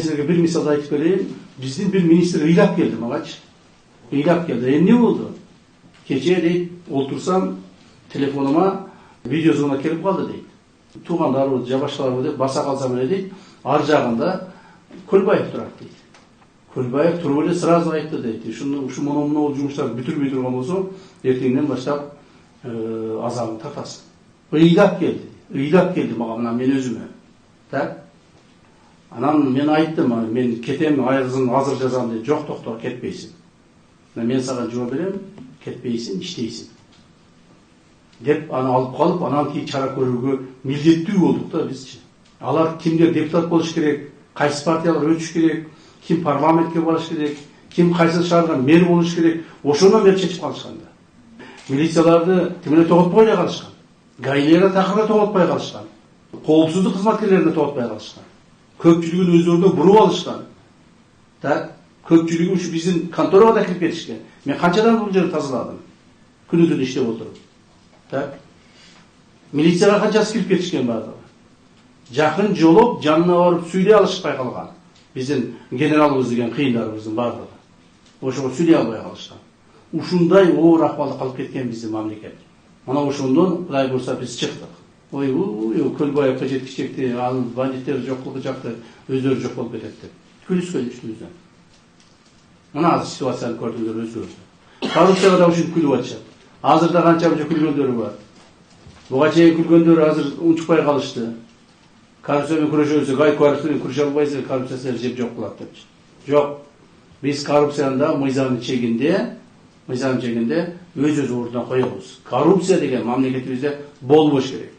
Sizlerge bir misal aytıp bereyim. Bizdin bir ministr ыйлап geldi magaç. Ыйлап geldi. Ne oldu? Keçe deyip oltursam telefonuma videosuna kelip kaldı deyip. Tuğanlar oldu, jabaşlar oldu, basa kalsam öyle deyip. Ar jağında Kölbayev durak deyip. Kölbayev turup öyle sırası ayıptı deyip. Şu monomunu ol jumuşlar bütürmey turgan bolsa ertеңден başlap azabını tartasın. Ыйлап geldi. Ыйлап geldi mağa men özüme. Tak? Anam men ayttım, men ketem ayırızın hazır жазам deyip. Жоқ, to'xta, ketpeysin. Men sana cevap berem, ketpeysin, işteysin. Dep ana alıp kalıp anan ki çara көрүүгө милдеттүү болдук да бизчи. Алар кимдер депутат болуш керек, кайсы партиялар өтүш керек, ким парламентке барыш керек, ким кайсы шаарга мэр болуш керек, ошондон бери чечип калышкан да. Милицияларды тимине тоготпой эле калышкан. Гаилерге такырга тоготпой калышкан. Коопсуздук кызматкерлерине тоготпой калышкан. Көпчүлүгүн өздөрүнө буруп алышкан. Так, көпчүлүгү ушу биздин конторага да кирип кетишкен. Мен канчадан бул жерди тазаладым. Күнү-түнү иштеп отуруп. Так. Милицияга канчасы кирип кетишкен бардыгы. Жакын жолоп, жанына барып сүйлөй алышпай калган. Биздин генералыбыз деген кыйындарыбыздын бардыгы. Ошого сүйлөй албай калышкан. Ушундай оор акыбалда калып кеткен биздин мамлекет. Мына ошондон Кудай буйрса биз чыктык. Ой, Көлбаевка жеткичекти, ал бандиттер жок кылып жакты, өздөрү жок болуп кетет деп. Күлүшкөн үстүбүздөн. Мына азыр ситуацияны көрдүңүздөр өзгөрдү. Коррупцияга да ушинтип күлүп атышат. Азыр да канча күлгөндөрү бар. Буга чейин күлгөндөр азыр унчукпай калышты. Коррупция менен күрөшөбүз, гай коррупция менен күрөшө албайсыз, коррупция силерди жеп жок кылат депчи. Жок. Биз коррупцияны да мыйзамдын чегинде өз ордуна коебуз. Коррупция деген мамлекетибизде болбош керек.